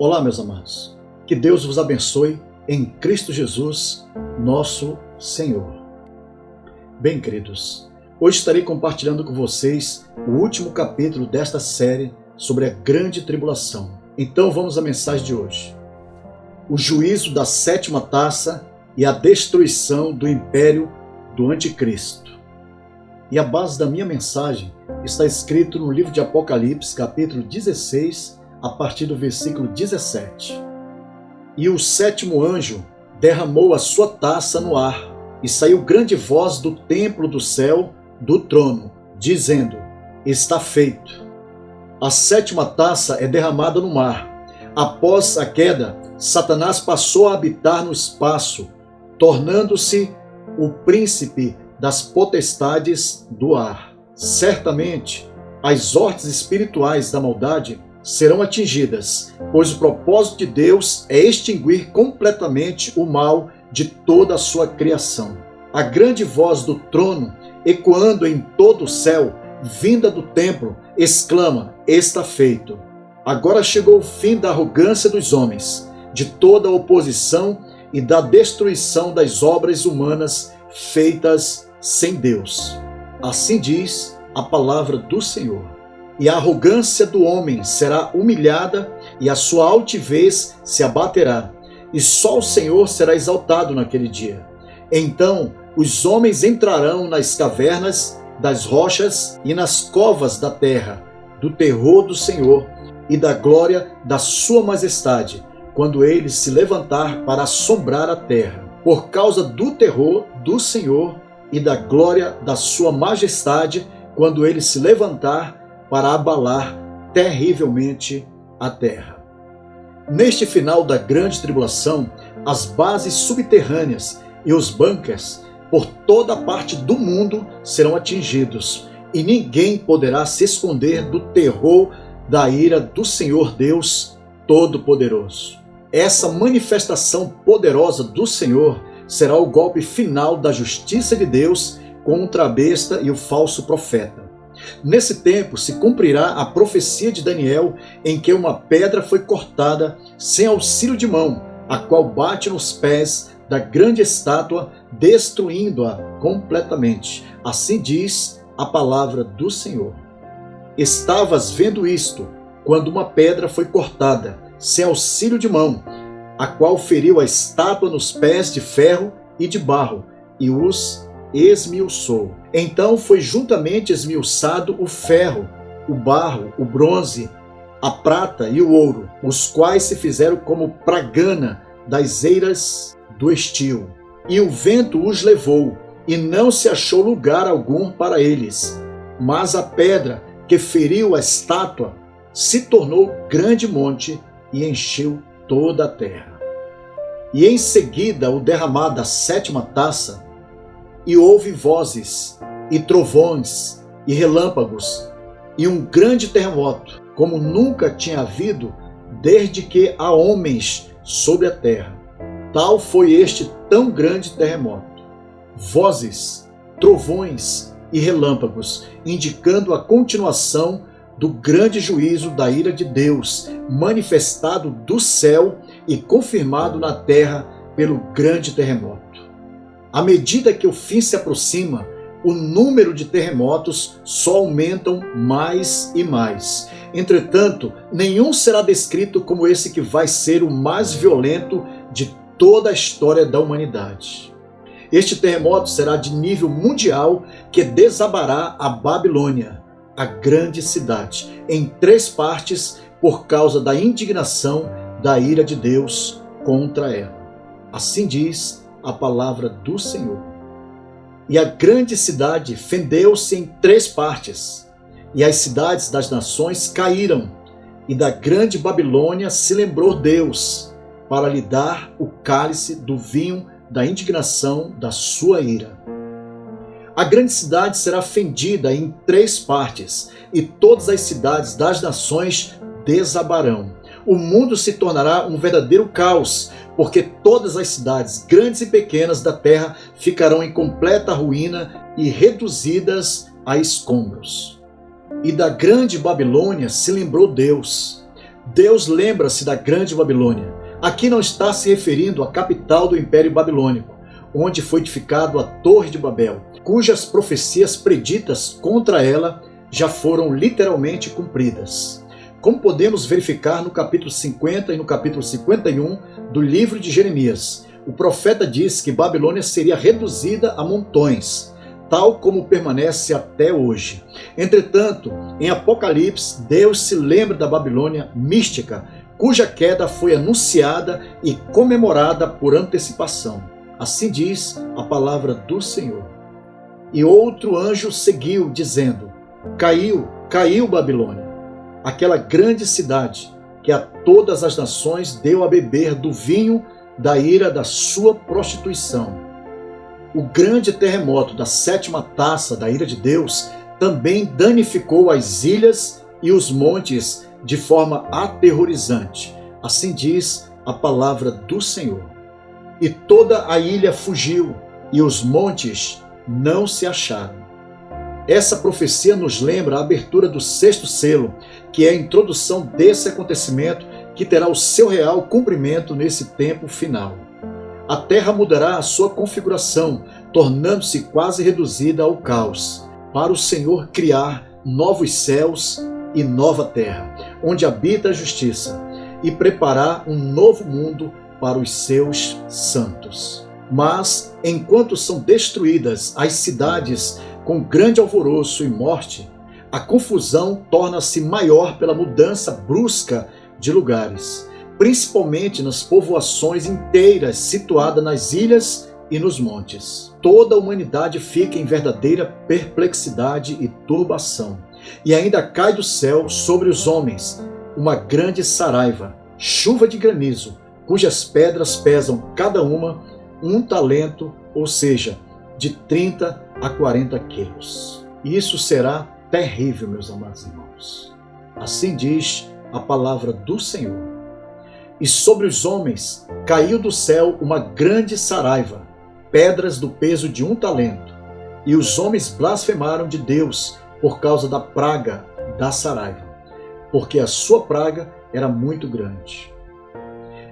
Olá, meus amados. Que Deus vos abençoe em Cristo Jesus, nosso Senhor. Bem, queridos, hoje estarei compartilhando com vocês o último capítulo desta série sobre a grande tribulação. Então vamos à mensagem de hoje. O juízo da sétima taça e a destruição do império do anticristo. E a base da minha mensagem está escrito no livro de Apocalipse, capítulo 16, a partir do versículo 17. E o sétimo anjo derramou a sua taça no ar, e saiu grande voz do templo do céu, do trono, dizendo: está feito. A sétima taça é derramada no mar. Após a queda, Satanás passou a habitar no espaço, tornando-se o príncipe das potestades do ar. Certamente, as hortes espirituais da maldade serão atingidas, pois o propósito de Deus é extinguir completamente o mal de toda a sua criação. A grande voz do trono, ecoando em todo o céu, vinda do templo, exclama: está feito. Agora chegou o fim da arrogância dos homens, de toda a oposição e da destruição das obras humanas feitas sem Deus. Assim diz a palavra do Senhor. E a arrogância do homem será humilhada, e a sua altivez se abaterá, e só o Senhor será exaltado naquele dia. Então os homens entrarão nas cavernas das rochas e nas covas da terra, do terror do Senhor e da glória da sua majestade, quando ele se levantar para assombrar a terra. Por causa do terror do Senhor e da glória da sua majestade, quando ele se levantar para abalar terrivelmente a terra. Neste final da grande tribulação, as bases subterrâneas e os bunkers por toda parte do mundo serão atingidos, e ninguém poderá se esconder do terror da ira do Senhor Deus Todo-Poderoso. Essa manifestação poderosa do Senhor será o golpe final da justiça de Deus contra a besta e o falso profeta. Nesse tempo se cumprirá a profecia de Daniel, em que uma pedra foi cortada sem auxílio de mão, a qual bate nos pés da grande estátua, destruindo-a completamente. Assim diz a palavra do Senhor. Estavas vendo isto, quando uma pedra foi cortada, sem auxílio de mão, a qual feriu a estátua nos pés de ferro e de barro, e os esmiuçou. Então foi juntamente esmiuçado o ferro, o barro, o bronze, a prata e o ouro, os quais se fizeram como pragana das eiras do estio. E o vento os levou, e não se achou lugar algum para eles. Mas a pedra que feriu a estátua se tornou grande monte e encheu toda a terra. E em seguida o derramar da sétima taça, e houve vozes, e trovões, e relâmpagos, e um grande terremoto, como nunca tinha havido desde que há homens sobre a terra. Tal foi este tão grande terremoto. Vozes, trovões e relâmpagos, indicando a continuação do grande juízo da ira de Deus, manifestado do céu e confirmado na terra pelo grande terremoto. À medida que o fim se aproxima, o número de terremotos só aumentam mais e mais. Entretanto, nenhum será descrito como esse que vai ser o mais violento de toda a história da humanidade. Este terremoto será de nível mundial, que desabará a Babilônia, a grande cidade, em 3 partes por causa da indignação da ira de Deus contra ela. Assim diz a palavra do Senhor. E a grande cidade fendeu-se em 3 partes, e as cidades das nações caíram, e da grande Babilônia se lembrou Deus, para lhe dar o cálice do vinho da indignação da sua ira. A grande cidade será fendida em 3 partes, e todas as cidades das nações desabarão. O mundo se tornará um verdadeiro caos, porque todas as cidades, grandes e pequenas da terra, ficarão em completa ruína e reduzidas a escombros. E da grande Babilônia se lembrou Deus, Deus lembra-se da grande Babilônia. Aqui não está se referindo à capital do Império Babilônico, onde foi edificado a Torre de Babel, cujas profecias preditas contra ela já foram literalmente cumpridas. Como podemos verificar no capítulo 50 e no capítulo 51 do livro de Jeremias, o profeta diz que Babilônia seria reduzida a montões, tal como permanece até hoje. Entretanto, em Apocalipse, Deus se lembra da Babilônia mística, cuja queda foi anunciada e comemorada por antecipação. Assim diz a palavra do Senhor. E outro anjo seguiu, dizendo: Caiu, caiu Babilônia, aquela grande cidade que a todas as nações deu a beber do vinho da ira da sua prostituição. O grande terremoto da 7ª taça da ira de Deus também danificou as ilhas e os montes de forma aterrorizante. Assim diz a palavra do Senhor. E toda a ilha fugiu, e os montes não se acharam. Essa profecia nos lembra a abertura do 6º selo, que é a introdução desse acontecimento que terá o seu real cumprimento nesse tempo final. A terra mudará a sua configuração, tornando-se quase reduzida ao caos, para o Senhor criar novos céus e nova terra, onde habita a justiça, e preparar um novo mundo para os seus santos. Mas, enquanto são destruídas as cidades com grande alvoroço e morte, a confusão torna-se maior pela mudança brusca de lugares, principalmente nas povoações inteiras situadas nas ilhas e nos montes. Toda a humanidade fica em verdadeira perplexidade e turbação, e ainda cai do céu sobre os homens uma grande saraiva, chuva de granizo, cujas pedras pesam cada uma 1 talento, ou seja, de 30 a 40 quilos. Isso será terrível, meus amados irmãos. Assim diz a palavra do Senhor. E sobre os homens caiu do céu uma grande saraiva, pedras do peso de 1 talento, e os homens blasfemaram de Deus por causa da praga da saraiva, porque a sua praga era muito grande.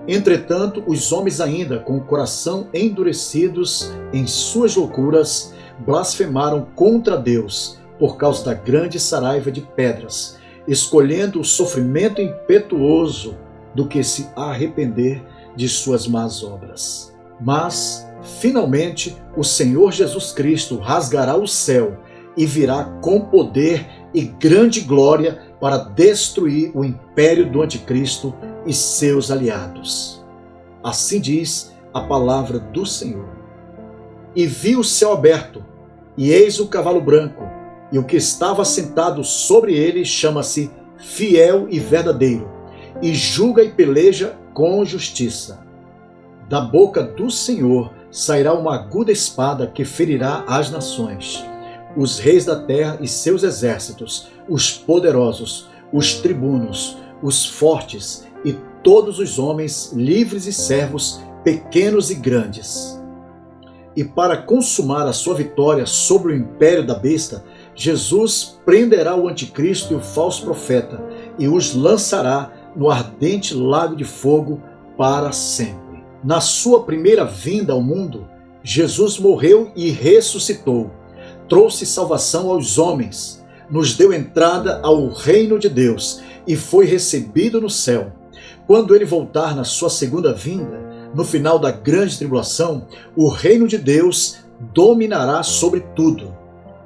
Entretanto, os homens ainda, com o coração endurecidos em suas loucuras, blasfemaram contra Deus por causa da grande saraiva de pedras, escolhendo o sofrimento impetuoso do que se arrepender de suas más obras. Mas, finalmente, o Senhor Jesus Cristo rasgará o céu e virá com poder e grande glória para destruir o império do Anticristo e seus aliados. Assim diz a palavra do Senhor. E vi o céu aberto, e eis o cavalo branco, e o que estava sentado sobre ele chama-se Fiel e Verdadeiro, e julga e peleja com justiça. Da boca do Senhor sairá uma aguda espada que ferirá as nações, os reis da terra e seus exércitos, os poderosos, os tribunos, os fortes e todos os homens, livres e servos, pequenos e grandes. E para consumar a sua vitória sobre o império da besta, Jesus prenderá o anticristo e o falso profeta e os lançará no ardente lago de fogo para sempre. Na sua primeira vinda ao mundo, Jesus morreu e ressuscitou, trouxe salvação aos homens, nos deu entrada ao reino de Deus e foi recebido no céu. Quando ele voltar na sua segunda vinda, no final da grande tribulação, o reino de Deus dominará sobre tudo.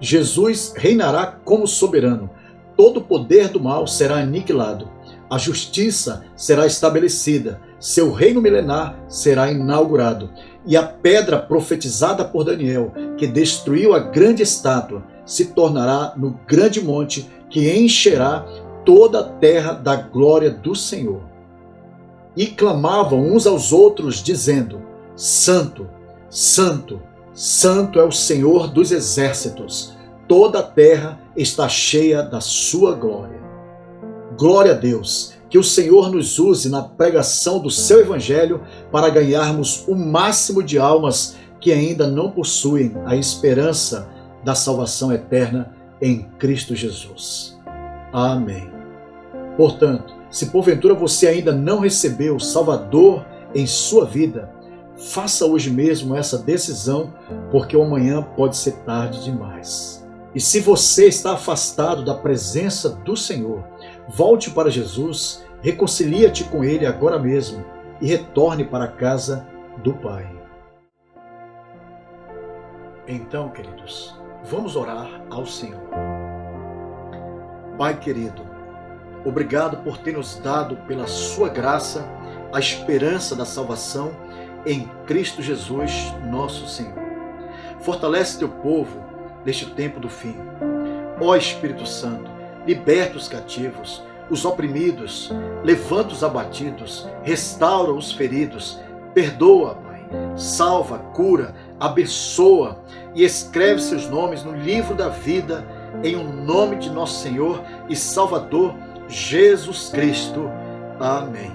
Jesus reinará como soberano. Todo o poder do mal será aniquilado. A justiça será estabelecida. Seu reino milenar será inaugurado. E a pedra profetizada por Daniel, que destruiu a grande estátua, se tornará no grande monte que encherá toda a terra da glória do Senhor. E clamavam uns aos outros, dizendo: Santo, Santo, Santo é o Senhor dos exércitos, toda a terra está cheia da sua glória. Glória a Deus, que o Senhor nos use na pregação do seu evangelho para ganharmos o máximo de almas que ainda não possuem a esperança da salvação eterna em Cristo Jesus. Amém. Portanto, Se porventura você ainda não recebeu o Salvador em sua vida, faça hoje mesmo essa decisão, porque o amanhã pode ser tarde demais. E se você está afastado da presença do Senhor, volte para Jesus, reconcilia-te com Ele agora mesmo e retorne para a casa do Pai. Então, queridos, vamos orar ao Senhor. Pai querido, obrigado por ter nos dado pela sua graça a esperança da salvação em Cristo Jesus, nosso Senhor. Fortalece teu povo neste tempo do fim. Ó Espírito Santo, liberta os cativos, os oprimidos, levanta os abatidos, restaura os feridos, perdoa, Pai, salva, cura, abençoa e escreve seus nomes no livro da vida, em o nome de nosso Senhor e Salvador Jesus Cristo. Amém.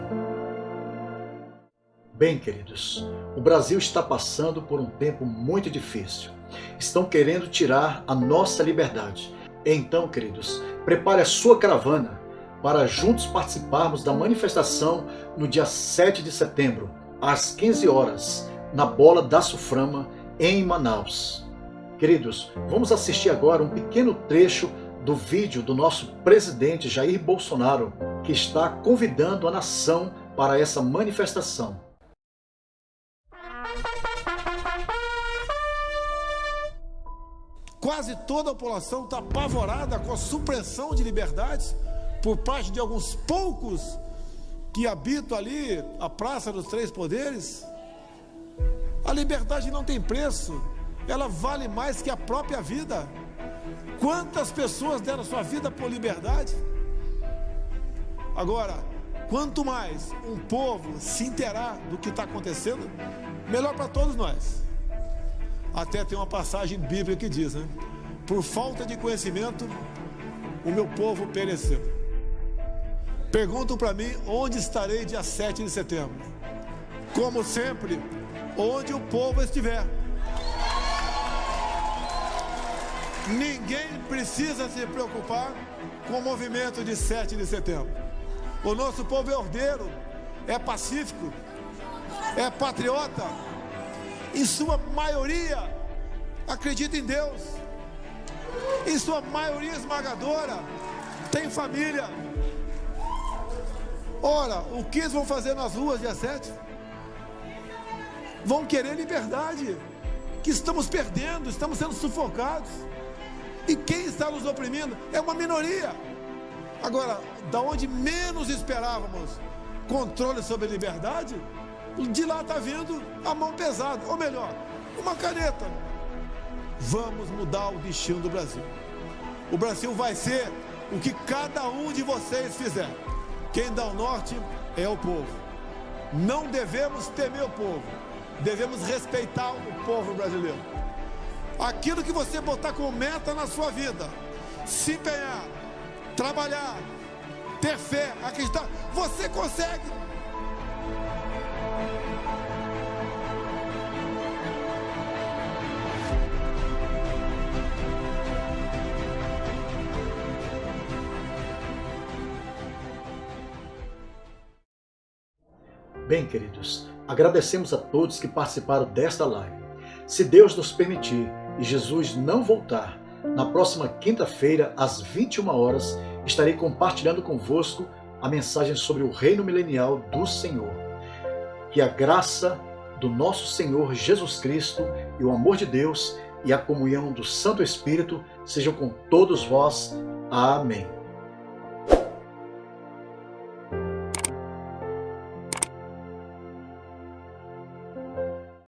Bem, queridos, o Brasil está passando por um tempo muito difícil. Estão querendo tirar a nossa liberdade. Então, queridos, prepare a sua caravana para juntos participarmos da manifestação no dia 7 de setembro, às 15 horas, na Bola da Suframa, em Manaus. Queridos, vamos assistir agora um pequeno trecho do vídeo do nosso presidente Jair Bolsonaro, que está convidando a nação para essa manifestação. Quase toda a população está apavorada com a supressão de liberdades por parte de alguns poucos que habitam ali a Praça dos Três Poderes. A liberdade não tem preço, ela vale mais que a própria vida. Quantas pessoas deram sua vida por liberdade? Agora, quanto mais um povo se inteirar do que está acontecendo, melhor para todos nós. Até tem uma passagem bíblica que diz, né? Por falta de conhecimento, o meu povo pereceu. Perguntam para mim onde estarei dia 7 de setembro. Como sempre, onde o povo estiver. Ninguém precisa se preocupar com o movimento de 7 de setembro. O nosso povo é ordeiro, é pacífico, é patriota. Em sua maioria, acredita em Deus. Em sua maioria esmagadora, tem família. Ora, o que eles vão fazer nas ruas dia 7? Vão querer liberdade, que estamos perdendo, estamos sendo sufocados. E quem está nos oprimindo é uma minoria. Agora, da onde menos esperávamos controle sobre a liberdade, de lá está vindo a mão pesada, ou melhor, uma caneta. Vamos mudar o destino do Brasil. O Brasil vai ser o que cada um de vocês fizer. Quem dá o norte é o povo. Não devemos temer o povo, devemos respeitar o povo brasileiro. Aquilo que você botar como meta na sua vida, se empenhar, trabalhar, ter fé, acreditar, você consegue. Bem, queridos, agradecemos a todos que participaram desta live. Se Deus nos permitir e Jesus não voltar, na próxima quinta-feira, às 21 horas, estarei compartilhando convosco a mensagem sobre o reino milenial do Senhor. Que a graça do nosso Senhor Jesus Cristo e o amor de Deus e a comunhão do Santo Espírito sejam com todos vós. Amém.